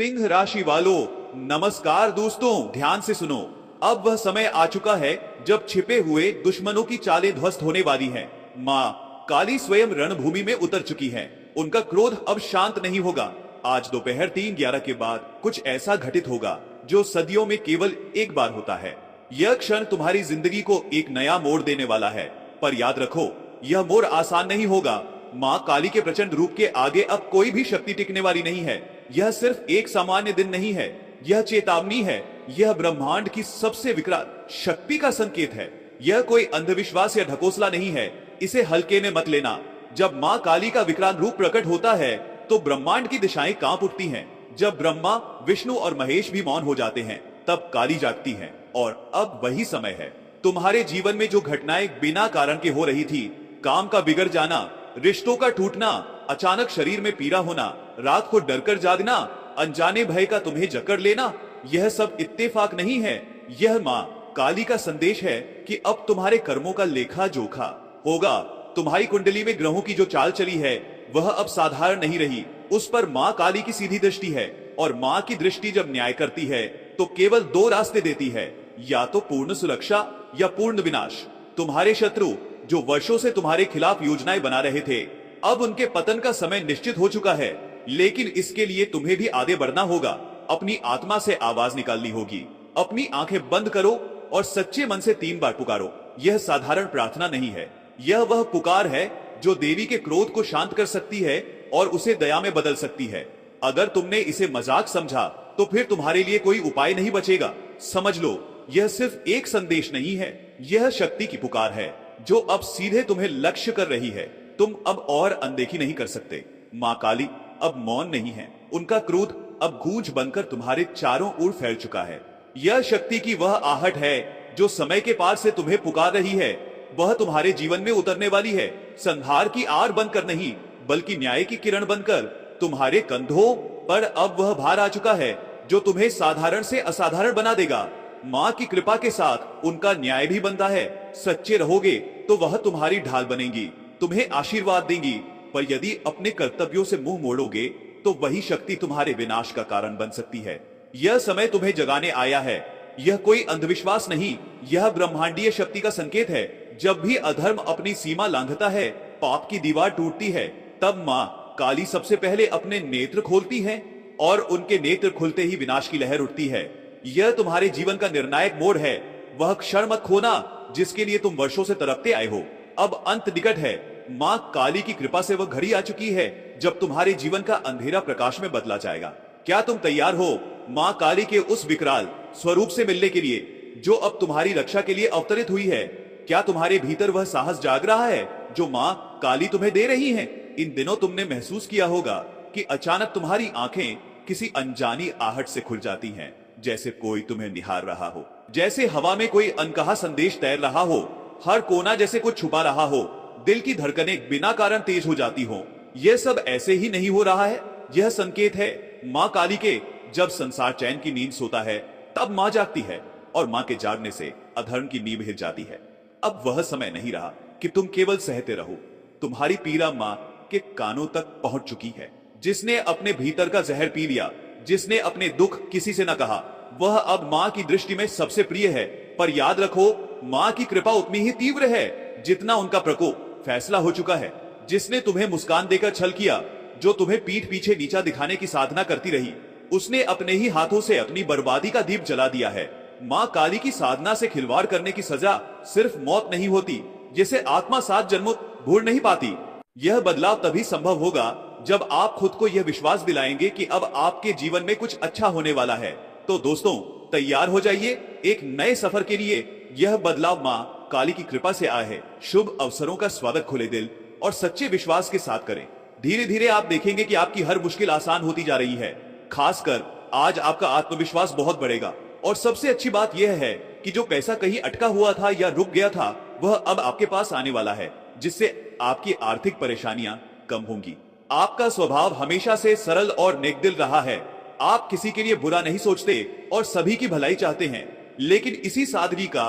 सिंह राशि वालों, नमस्कार दोस्तों, ध्यान से सुनो। अब वह समय आ चुका है जब छिपे हुए दुश्मनों की चालें ध्वस्त होने वाली हैं। माँ काली स्वयं रणभूमि में उतर चुकी है। उनका क्रोध अब शांत नहीं होगा। आज दोपहर 3:11 के बाद कुछ ऐसा घटित होगा जो सदियों में केवल एक बार होता है। यह क्षण तुम्हारी जिंदगी को एक नया मोड़ देने वाला है, पर याद रखो, यह मोड़ आसान नहीं होगा। माँ काली के प्रचंड रूप के आगे अब कोई भी शक्ति टिकने वाली नहीं है। यह सिर्फ एक सामान्य दिन नहीं है, यह चेतावनी है। यह ब्रह्मांड की सबसे विकराल शक्ति का संकेत है। यह कोई अंधविश्वास या ढकोसला नहीं है, इसे हल्के में मत लेना। जब माँ काली का विकराल रूप प्रकट होता है तो ब्रह्मांड की दिशाएं कांप उठती हैं। जब ब्रह्मा, विष्णु और महेश भी मौन हो जाते हैं, तब काली जागती है। और अब वही समय है। तुम्हारे जीवन में जो घटनाएं बिना कारण के हो रही थी, काम का बिगड़ जाना, रिश्तों का टूटना, अचानक शरीर में पीड़ा होना, रात को डरकर जागना, अनजाने भय का तुम्हें जकड़ लेना, यह सब इत्तेफाक नहीं है। यह माँ काली का संदेश है कि अब तुम्हारे कर्मों का लेखा जोखा होगा। तुम्हारी कुंडली में ग्रहों की जो चाल चली है वह अब साधारण नहीं रही। उस पर माँ काली की सीधी दृष्टि है, और माँ की दृष्टि जब न्याय करती है तो केवल दो रास्ते देती है, या तो पूर्ण सुरक्षा या पूर्ण विनाश। तुम्हारे शत्रु जो वर्षों से तुम्हारे खिलाफ योजनाएं बना रहे थे, अब उनके पतन का समय निश्चित हो चुका है। लेकिन इसके लिए तुम्हें भी आगे बढ़ना होगा। अपनी आत्मा से आवाज निकालनी होगी। अपनी आंखें बंद करो और सच्चे मन से 3 बार पुकारो। यह साधारण प्रार्थना नहीं है, यह वह पुकार है जो देवी के क्रोध को शांत कर सकती है और उसे दया में बदल सकती है। अगर तुमने इसे मजाक समझा तो फिर तुम्हारे लिए कोई उपाय नहीं बचेगा। समझ लो, यह सिर्फ एक संदेश नहीं है, यह शक्ति की पुकार है जो अब सीधे तुम्हें लक्ष्य कर रही है। तुम अब और अनदेखी नहीं कर सकते। माँ काली अब मौन नहीं है। उनका क्रोध अब गूंज बनकर तुम्हारे चारों ओर फैल चुका है। यह शक्ति की वह आहट है जो समय के पार से तुम्हें पुकार रही है। वह तुम्हारे जीवन में उतरने वाली है, संहार की आड़ बनकर नहीं, बल्कि न्याय की किरण बनकर। तुम्हारे कंधों पर अब वह भार आ चुका है जो तुम्हें साधारण से असाधारण बना देगा। माँ की कृपा के साथ उनका न्याय भी बनता है। सच्चे रहोगे तो वह तुम्हारी ढाल बनेंगी, तुम्हें आशीर्वाद देंगी। पर यदि अपने कर्तव्यों से मुंह मोड़ोगे तो वही शक्ति तुम्हारे विनाश का कारण बन सकती है। यह समय तुम्हें जगाने आया है। यह कोई अंधविश्वास नहीं, यह ब्रह्मांडीय शक्ति का संकेत है। जब भी अधर्म अपनी सीमा लांघता है, पाप की दीवार टूटती है, तब माँ काली सबसे पहले अपने नेत्र खोलती है, और उनके नेत्र खुलते ही विनाश की लहर उठती है। यह तुम्हारे जीवन का निर्णायक मोड़ है। वह क्षण मत खोना जिसके लिए तुम वर्षों से तड़पते आए हो। अब अंत निकट है। माँ काली की कृपा से वह घड़ी आ चुकी है जब तुम्हारे जीवन का अंधेरा प्रकाश में बदला जाएगा। क्या तुम तैयार हो माँ काली के उस विकराल स्वरूप से मिलने के लिए जो अब तुम्हारी रक्षा के लिए अवतरित हुई है? क्या तुम्हारे भीतर वह साहस जाग रहा है जो माँ काली तुम्हें दे रही है? इन दिनों तुमने महसूस किया होगा कि अचानक तुम्हारी आंखें किसी अनजानी आहट से खुल जाती हैं, जैसे कोई तुम्हें निहार रहा हो, जैसे हवा में कोई अनकहा संदेश तैर रहा हो, हर कोना जैसे कुछ छुपा रहा हो, दिल की धड़कनें बिना कारण तेज हो जाती हो। यह सब ऐसे ही नहीं हो रहा है, यह संकेत है माँ काली के। जब संसार चैन की नींद सोता है तब माँ जागती है, और माँ के जागने से अधर्म की नींव हिल जाती है। अब वह समय नहीं रहा कि तुम केवल सहते रहो। तुम्हारी पीड़ा माँ के कानों तक पहुंच चुकी है। जिसने अपने भीतर का जहर पी लिया, जिसने अपने दुख किसी से न कहा, वह अब माँ की दृष्टि में सबसे प्रिय है। पर याद रखो, माँ की कृपा उतनी ही तीव्र है जितना उनका प्रकोप। फैसला हो चुका है। जिसने तुम्हें मुस्कान देकर छल किया, जो तुम्हें पीठ पीछे नीचा दिखाने की साधना करती रही, उसने अपने ही हाथों से अपनी बर्बादी का दीप जला दिया है। माँ काली की साधना से खिलवाड़ करने की सजा सिर्फ मौत नहीं होती, जिसे आत्मा 7 जन्मों भूल नहीं पाती। यह बदलाव तभी संभव होगा जब आप खुद को यह विश्वास दिलाएंगे कि अब आपके जीवन में कुछ अच्छा होने वाला है। तो दोस्तों, तैयार हो जाइए एक नए सफर के लिए। यह बदलाव माँ काली की कृपा से आया है। शुभ अवसरों का स्वागत खुले दिल और सच्चे विश्वास के साथ करें। धीरे धीरे आप देखेंगे कि आपकी हर मुश्किल आसान होती जा रही है। खासकर आज आपका आत्मविश्वास बहुत बढ़ेगा। और सबसे अच्छी बात यह है कि जो पैसा कहीं अटका हुआ था या रुक गया था, वह अब आपके पास आने वाला है, जिससे आपकी आर्थिक परेशानियां कम होंगी। आपका स्वभाव हमेशा से सरल और नेकदिल रहा है। आप किसी के लिए बुरा नहीं सोचते और सभी की भलाई चाहते हैं। लेकिन इसी सादगी का